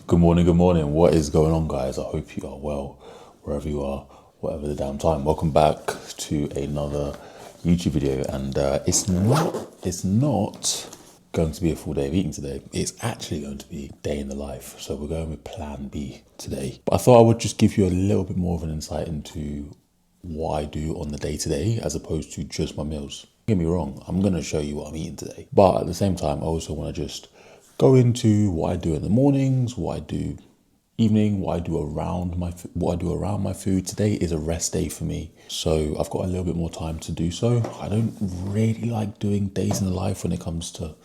Good morning, good morning. What is going on, guys? I hope you are well, wherever you are, whatever the damn time. Welcome back to another YouTube video, and it's not going to be a full day of eating today. It's actually going to be day in the life. So we're going with Plan B today. But I thought I would just give you a little bit more of an insight into what I do on the day to day, as opposed to just my meals. Don't get me wrong, I'm going to show you what I'm eating today, but at the same time, I also want to just go into what I do in the mornings, what I do evening, what I do around my food. Today is a rest day for me, so I've got a little bit more time to do so. I don't really like doing days in the life when it comes to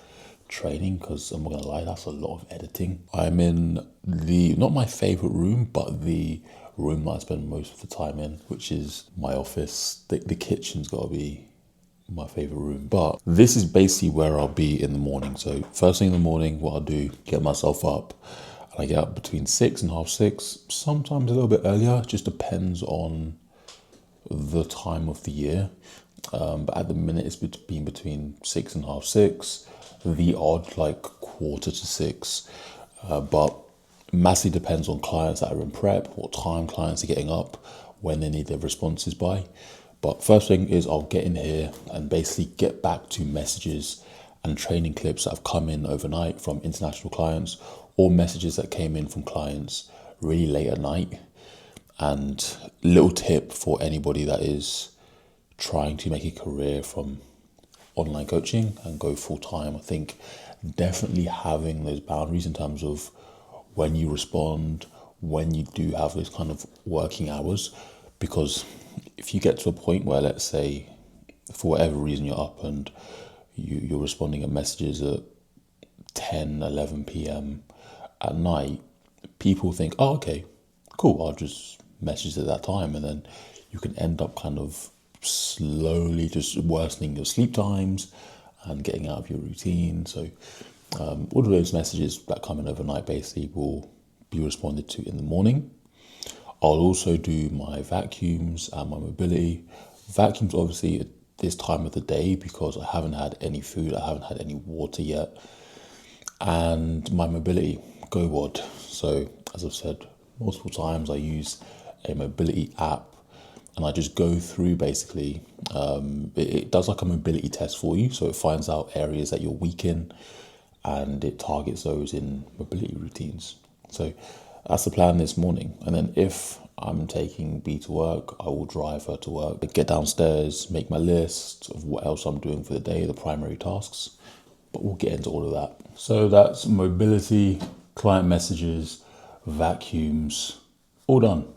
training, because I'm not gonna lie, that's a lot of editing. I'm in not my favorite room, but the room that I spend most of the time in, which is my office. The kitchen's got to be my favorite room, but this is basically where I'll be in the morning. So first thing in the morning, what I'll do, get myself up, and I get up between 6 and half 6, sometimes a little bit earlier, just depends on the time of the year. But at the minute it's been between 6 and half 6, the odd like 5:45, but massively depends on clients that are in prep, what time clients are getting up, when they need their responses by. But first thing is I'll get in here and basically get back to messages and training clips that have come in overnight from international clients, or messages that came in from clients really late at night. And little tip for anybody that is trying to make a career from online coaching and go full time, I think definitely having those boundaries in terms of when you respond, when you do have those kind of working hours. Because if you get to a point where, let's say, for whatever reason you're up and you're responding at messages at 10, 11 p.m. at night, people think, oh, okay, cool, I'll just message at that time. And then you can end up kind of slowly just worsening your sleep times and getting out of your routine. So all of those messages that come in overnight basically will be responded to in the morning. I'll also do my vacuums and my mobility. Vacuums obviously at this time of the day, because I haven't had any food, I haven't had any water yet. And my mobility, go WOD. So as I've said multiple times, I use a mobility app, and I just go through basically, it does like a mobility test for you. So it finds out areas that you're weak in, and it targets those in mobility routines. So that's the plan this morning. And then if I'm taking B to work, I will drive her to work, get downstairs, make my list of what else I'm doing for the day, the primary tasks, but we'll get into all of that. So that's mobility, client messages, vacuums, all done.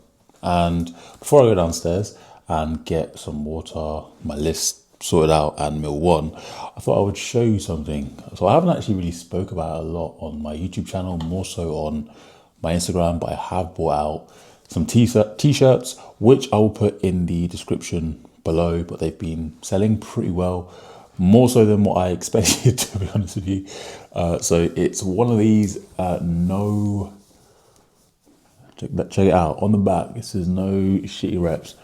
And before I go downstairs and get some water, my list sorted out, and meal one, I thought I would show you something. So I haven't actually really spoke about it a lot on my YouTube channel, more so on my Instagram, but I have bought out some t-shirts, which I will put in the description below, but they've been selling pretty well, more so than what I expected, to be honest with you. So it's one of these, check it out, on the back, this is no shitty reps.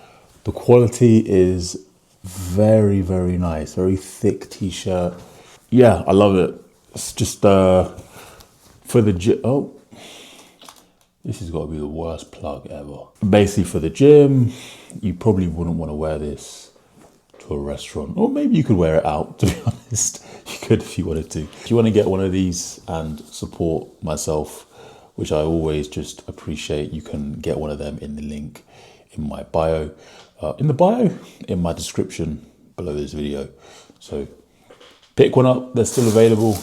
The quality is very, very nice, very thick t-shirt. Yeah, I love it. It's just for the gym. Oh, this has got to be the worst plug ever. Basically for the gym, you probably wouldn't want to wear this to a restaurant, or maybe you could wear it out, to be honest. You could if you wanted to. If you want to get one of these and support myself, which I always just appreciate, you can get one of them in the link in my bio. In my description below this video. So pick one up, they're still available.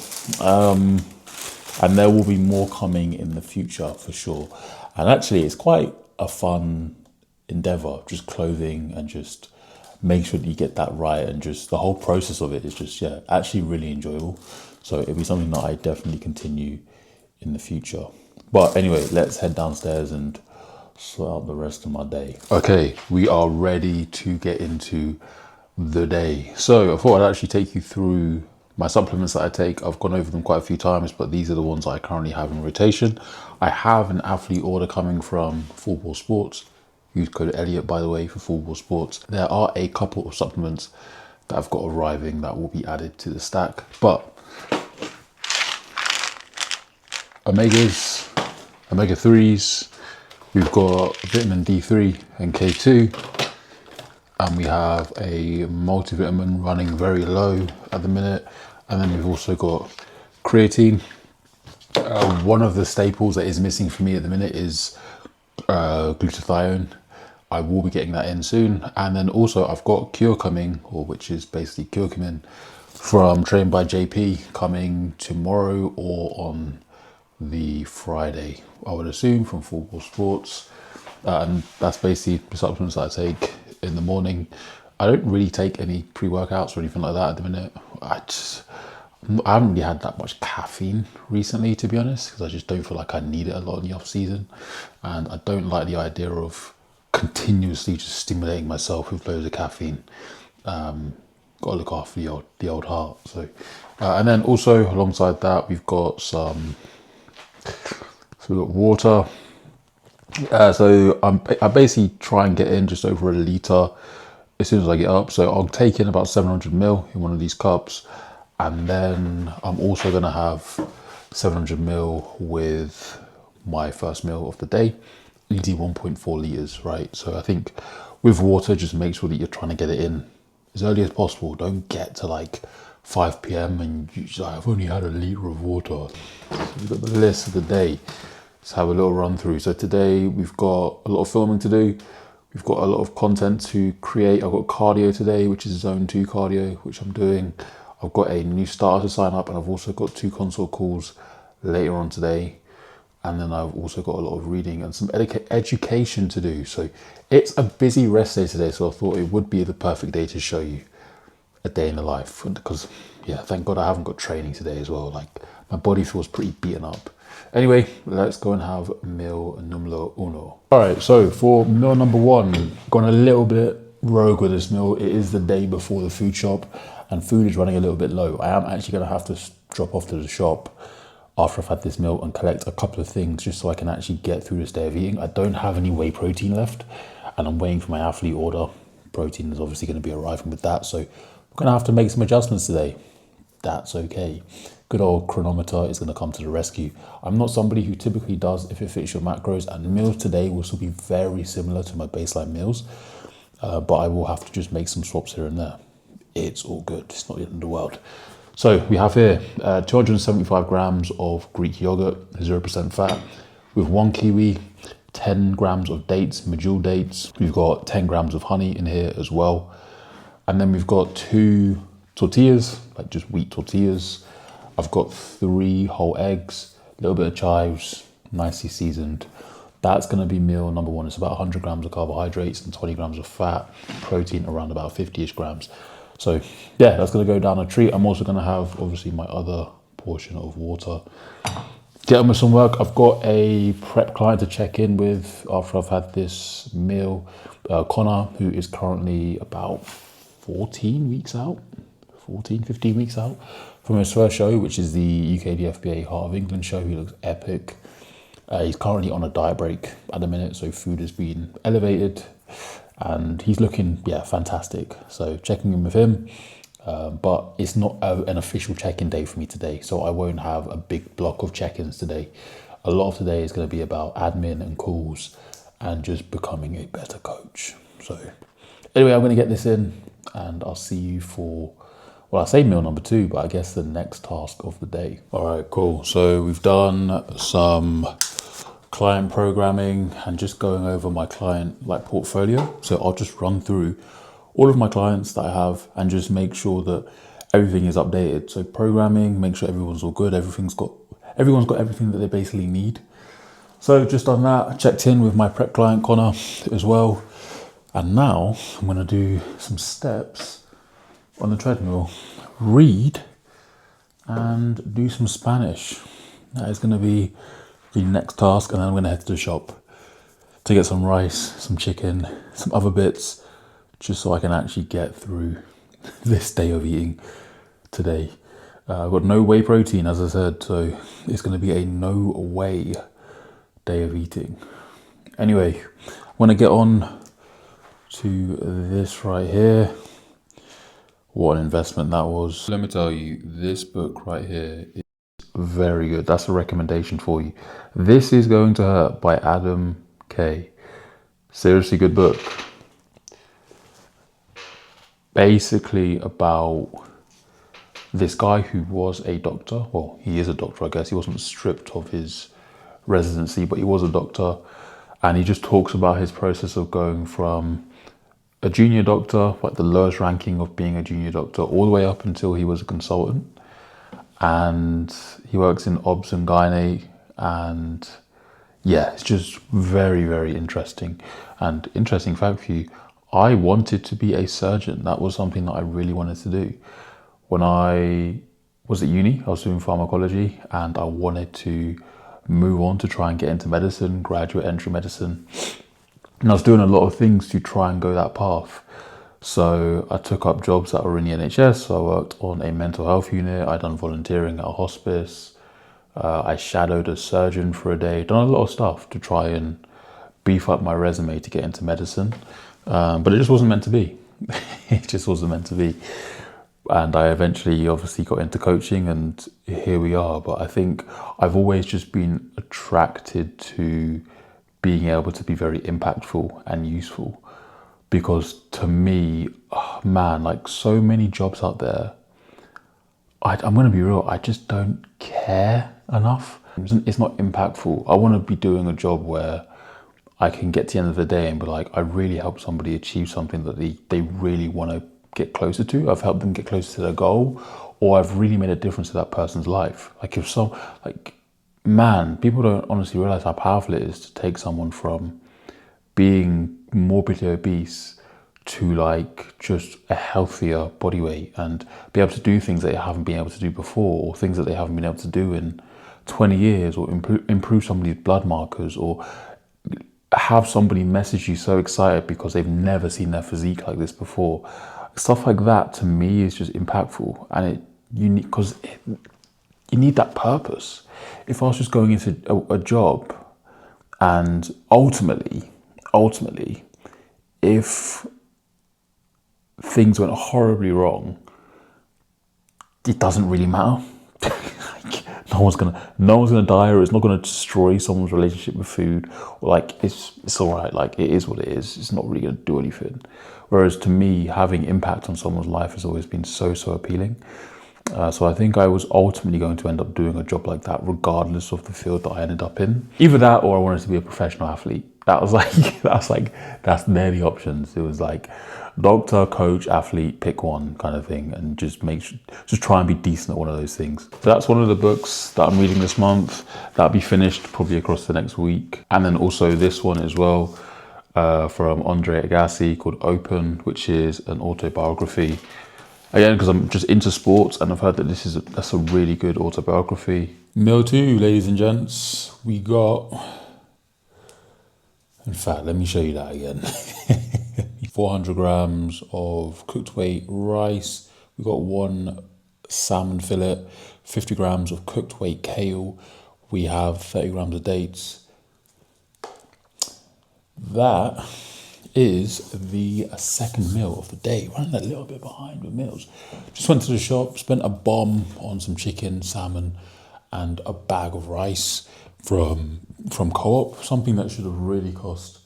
And there will be more coming in the future for sure. And actually it's quite a fun endeavor, just clothing, and just make sure that you get that right. And just the whole process of it is just, yeah, actually really enjoyable. So it'll be something that I definitely continue in the future. But anyway, let's head downstairs and sort out the rest of my day. Okay, we are ready to get into the day. So I thought I'd actually take you through my supplements that I take. I've gone over them quite a few times, but these are the ones I currently have in rotation. I have an athlete order coming from Full Ball Sports. Use code Elliot, by the way, for Full Ball Sports. There are a couple of supplements that I've got arriving that will be added to the stack, but omegas, omega-3s, we've got vitamin D3 and K2, and we have a multivitamin running very low at the minute. And then we've also got creatine. One of the staples that is missing for me at the minute is glutathione. I will be getting that in soon. And then also I've got Cure coming, or which is basically curcumin from Trained by JP, coming tomorrow or on the Friday, I would assume, from Full Ball Sports. And that's basically the supplements that I take in the morning. I don't really take any pre-workouts or anything like that at the minute. I haven't really had that much caffeine recently, to be honest, because I just don't feel like I need it a lot in the off season. And I don't like the idea of continuously just stimulating myself with loads of caffeine. Got to look after the old heart. So, and then also alongside that, we've got so we've got water. So I basically try and get in just over a litre as soon as I get up. So I'll take in about 700 ml in one of these cups. And then I'm also going to have 700 ml with my first meal of the day, easy 1.4 litres, right? So I think with water, just make sure that you're trying to get it in as early as possible. Don't get to like 5 p.m. and you're like, I've only had a litre of water. So we've got the list of the day. Let's have a little run through. So today we've got a lot of filming to do. We've got a lot of content to create. I've got cardio today, which is zone 2 cardio, which I'm doing. I've got a new starter to sign up, and I've also got 2 consult calls later on today. And then I've also got a lot of reading and some education to do. So it's a busy rest day today. So I thought it would be the perfect day to show you a day in the life, because yeah, thank God I haven't got training today as well. Like, my body feels pretty beaten up. Anyway, let's go and have meal numero uno. All right, so for meal number 1, gone a little bit rogue with this meal. It is the day before the food shop, and food is running a little bit low. I am actually going to have to drop off to the shop after I've had this meal and collect a couple of things just so I can actually get through this day of eating. I don't have any whey protein left, and I'm waiting for my athlete order. Protein is obviously going to be arriving with that, so I'm going to have to make some adjustments today. That's okay. Good old chronometer is going to come to the rescue. I'm not somebody who typically does if it fits your macros, and meals today will still be very similar to my baseline meals, but I will have to just make some swaps here and there. It's all good. It's not the end of the world. So we have here 275 grams of Greek yogurt, 0% fat, with 1 kiwi, 10 grams of dates, medjool dates. We've got 10 grams of honey in here as well. And then we've got 2 tortillas, like just wheat tortillas. I've got 3 whole eggs, a little bit of chives, nicely seasoned. That's going to be meal number 1. It's about 100 grams of carbohydrates and 20 grams of fat, protein around about 50-ish grams. So yeah, that's going to go down a treat. I'm also going to have obviously my other portion of water. Get on with some work. I've got a prep client to check in with after I've had this meal. Connor, who is currently about 15 weeks out from his first show, which is the UKDFBA Heart of England show. He looks epic. He's currently on a diet break at the minute, so food has been elevated and he's looking, yeah, fantastic. So checking in with him, but it's not an official check-in day for me today, so I won't have a big block of check-ins today. A lot of today is going to be about admin and calls and just becoming a better coach. So anyway, I'm going to get this in and I'll see you for, well, I say meal number 2, but I guess the next task of the day. All right, cool. So we've done some client programming and just going over my client portfolio. So I'll just run through all of my clients that I have and just make sure that everything is updated. So programming, make sure everyone's all good. Everyone's got everything that they basically need. So just done that. I checked in with my prep client Connor as well. And now I'm going to do some steps on the treadmill, read and do some Spanish. That is going to be the next task, and then I'm going to head to the shop to get some rice, some chicken, some other bits, just so I can actually get through this day of eating today. I've got no whey protein, as I said, so it's going to be a no whey day of eating. Anyway, I'm going to get on to this right here. What an investment that was. Let me tell you, this book right here is very good. That's a recommendation for you. This Is Going to Hurt by Adam Kay. Seriously good book. Basically about this guy who was a doctor. Well, he is a doctor, I guess. He wasn't stripped of his residency, but he was a doctor. And he just talks about his process of going from a junior doctor, like the lowest ranking of being a junior doctor, all the way up until he was a consultant. And he works in obs and gynae, and yeah, it's just very, very interesting. And interesting fact for you, I wanted to be a surgeon. That was something that I really wanted to do. When I was at uni, I was doing pharmacology, and I wanted to move on to try and get into medicine, graduate entry medicine. And I was doing a lot of things to try and go that path. So I took up jobs that were in the NHS. So I worked on a mental health unit. I done volunteering at a hospice. I shadowed a surgeon for a day. Done a lot of stuff to try and beef up my resume to get into medicine. But it just wasn't meant to be. It just wasn't meant to be. And I eventually obviously got into coaching, and here we are. But I think I've always just been attracted to being able to be very impactful and useful. Because to me, oh man, like so many jobs out there, I'm going to be real, I just don't care enough. It's not impactful. I want to be doing a job where I can get to the end of the day and be like, I really helped somebody achieve something that they really want to get closer to. I've helped them get closer to their goal, or I've really made a difference to that person's life. Like if some, like, man, people don't honestly realize how powerful it is to take someone from being morbidly obese to like just a healthier body weight and be able to do things that they haven't been able to do before, or things that they haven't been able to do in 20 years, or improve somebody's blood markers, or have somebody message you so excited because they've never seen their physique like this before. Stuff like that to me is just impactful, and you need that purpose. If I was just going into a job, and ultimately, if things went horribly wrong, it doesn't really matter. Like, no one's gonna die, or it's not gonna destroy someone's relationship with food. Or like it's all right. Like it is what it is. It's not really gonna do anything. Whereas to me, having impact on someone's life has always been so appealing. So I think I was ultimately going to end up doing a job like that, regardless of the field that I ended up in. Either that, or I wanted to be a professional athlete. That's they're the options. It was like doctor, coach, athlete, pick one kind of thing, and just try and be decent at one of those things. So that's one of the books that I'm reading this month. That'll be finished probably across the next week. And then also this one as well, from Andre Agassi, called Open, which is an autobiography. Again, because I'm just into sports, and I've heard that that's a really good autobiography. Meal 2, ladies and gents. We got, in fact, let me show you that again. 400 grams of cooked weight rice. We got 1 salmon fillet, 50 grams of cooked weight kale. We have 30 grams of dates. That is the second meal of the day. Running a little bit behind with meals. Just went to the shop, spent a bomb on some chicken, salmon, and a bag of rice from Co-op. Something that should have really cost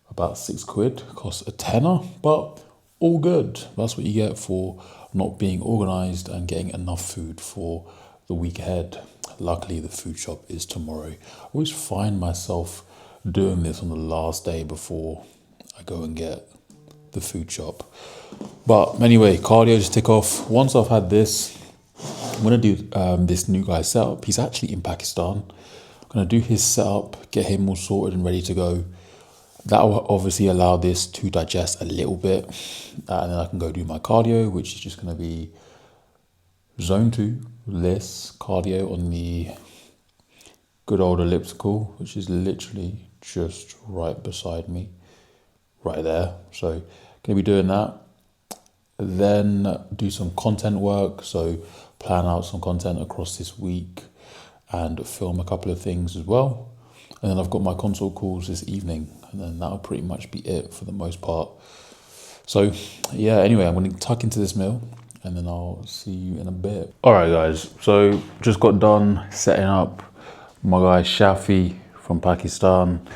about £6, cost a tenner, but all good. That's what you get for not being organised and getting enough food for the week ahead. Luckily, the food shop is tomorrow. I always find myself doing this on the last day before I go and get the food shop. But anyway, cardio just tick off. Once I've had this, I'm going to do this new guy's setup. He's actually in Pakistan. I'm going to do his setup, get him all sorted and ready to go. That will obviously allow this to digest a little bit. And then I can go do my cardio, which is just going to be zone 2, less cardio on the good old elliptical, which is literally just right beside me. Right there. So gonna be doing that. Then do some content work. So plan out some content across this week and film a couple of things as well. And then I've got my consult calls this evening, and then that'll pretty much be it for the most part. So yeah, anyway, I'm gonna tuck into this meal, and then I'll see you in a bit. All right, guys. So just got done setting up my guy Shafi from Pakistan.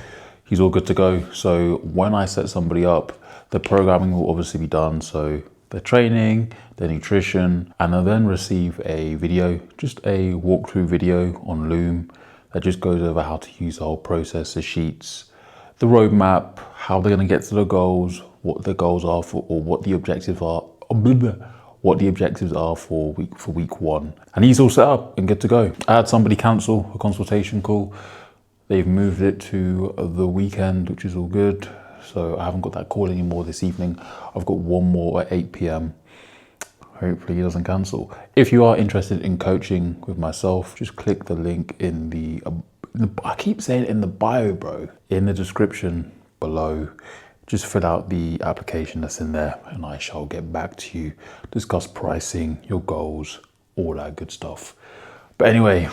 He's all good to go. So when I set somebody up, the programming will obviously be done. So the training, the nutrition, and I'll then receive a video, just a walkthrough video on Loom that just goes over how to use the whole process, the sheets, the roadmap, how they're going to get to the goals, what the goals are for, or what the objectives are, for week one. And he's all set up and good to go. I had somebody cancel a consultation call. They've moved it to the weekend, which is all good. So I haven't got that call anymore this evening. I've got one more at 8 p.m. Hopefully he doesn't cancel. If you are interested in coaching with myself, just click the link in the I keep saying in the bio, bro. In the description below, just fill out the application that's in there and I shall get back to you, discuss pricing, your goals, all that good stuff. But anyway,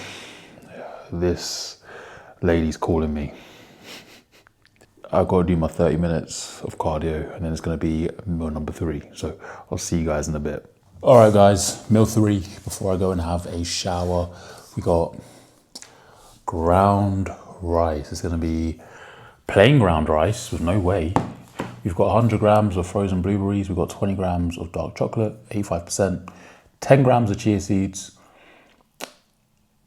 this lady's calling me. I've got to do my 30 minutes of cardio and then it's going to be meal number 3. So I'll see you guys in a bit. All right, guys, meal 3 before I go and have a shower. We got ground rice. It's going to be plain ground rice with no whey. We've got 100 grams of frozen blueberries. We've got 20 grams of dark chocolate, 85%, 10 grams of chia seeds.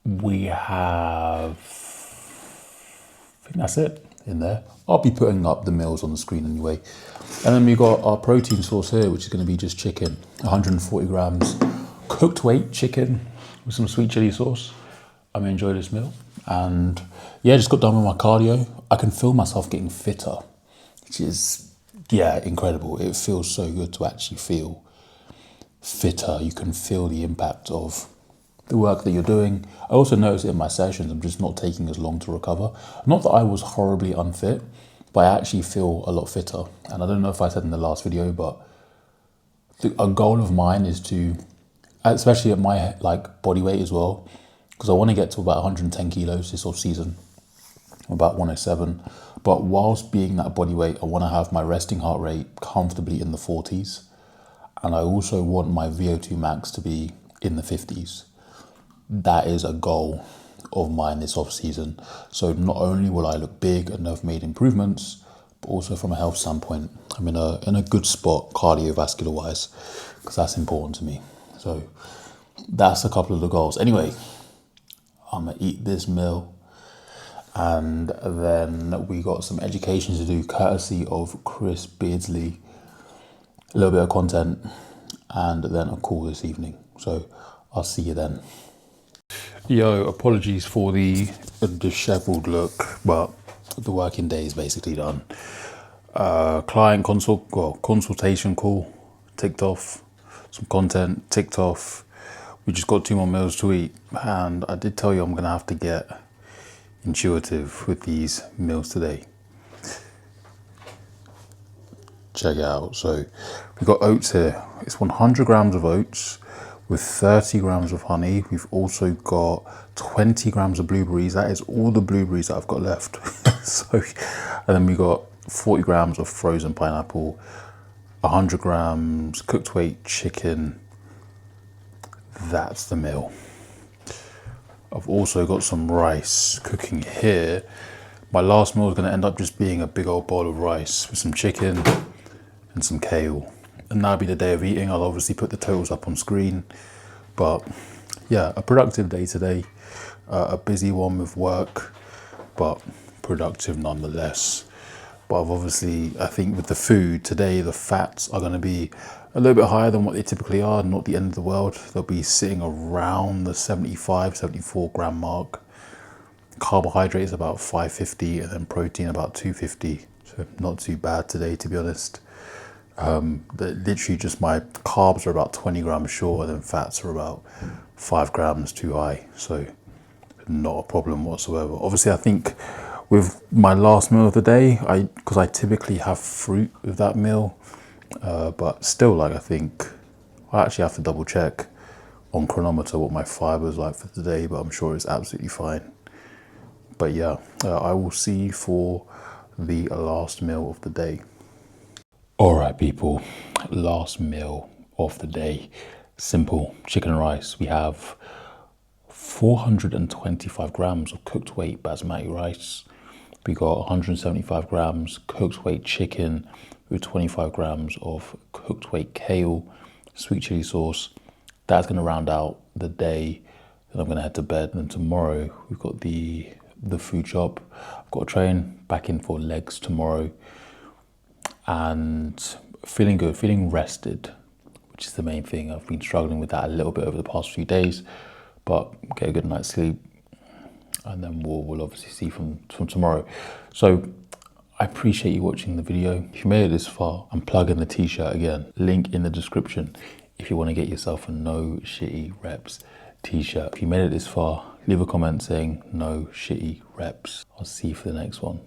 We have, I think that's it in there. I'll be putting up the meals on the screen anyway. And then we got our protein source here, which is going to be just chicken, 140 grams cooked weight chicken with some sweet chili sauce. I'm gonna enjoy this meal. And yeah, just got done with my cardio. I can feel myself getting fitter, which is, yeah, incredible. It feels so good to actually feel fitter. You can feel the impact of the work that you're doing. I also notice it in my sessions, I'm just not taking as long to recover. Not that I was horribly unfit, but I actually feel a lot fitter. And I don't know if I said in the last video, but a goal of mine is to, especially at my body weight as well, because I want to get to about 110 kilos this off season, about 107. But whilst being that body weight, I want to have my resting heart rate comfortably in the 40s. And I also want my VO2 max to be in the 50s. That is a goal of mine this off season. So not only will I look big and have made improvements, but also from a health standpoint, I'm in a good spot cardiovascular wise, because that's important to me. So that's a couple of the goals. Anyway, I'm gonna eat this meal and then we got some education to do courtesy of Chris Beardsley, a little bit of content and then a call this evening. So I'll see you then. Yo, apologies for the disheveled look, but the working day is basically done. Client consultation call ticked off, some content ticked off. We just got 2 more meals to eat, and I did tell you I'm gonna have to get intuitive with these meals today. Check it out. So we've got oats here. It's 100 grams of oats with 30 grams of honey. We've also got 20 grams of blueberries. That is all the blueberries that I've got left. And then we got 40 grams of frozen pineapple, 100 grams cooked weight chicken. That's the meal. I've also got some rice cooking here. My last meal is going to end up just being a big old bowl of rice with some chicken and some kale. And that'll be the day of eating. I'll obviously put the totals up on screen. But yeah, a productive day today. A busy one with work, but productive nonetheless. But I think with the food today, the fats are going to be a little bit higher than what they typically are, not the end of the world. They'll be sitting around the 75, 74 gram mark. Carbohydrates about 550 and then protein about 250. So not too bad today, to be honest. Literally just my carbs are about 20 grams short and then fats are about 5 grams too high. So not a problem whatsoever. Obviously, I think with my last meal of the day, because I typically have fruit with that meal, but still, I think I actually have to double check on Chronometer what my fiber is like for today, but I'm sure it's absolutely fine. But yeah, I will see you for the last meal of the day. All right, people, last meal of the day. simple chicken and rice. We have 425 grams of cooked weight basmati rice. We got 175 grams cooked weight chicken with 25 grams of cooked weight kale, sweet chili sauce. That's going to round out the day. Then I'm going to head to bed. And then tomorrow we've got the food shop. I've got to train back in for legs tomorrow. And feeling good, feeling rested, which is the main thing. I've been struggling with that a little bit over the past few days, but get a good night's sleep, and then we'll obviously see from tomorrow. So I appreciate you watching the video. If you made it this far, I'm plugging the t-shirt again. Link in the description if you want to get yourself a No Shitty Reps t-shirt. If you made it this far, leave a comment saying no shitty reps. I'll see you for the next one.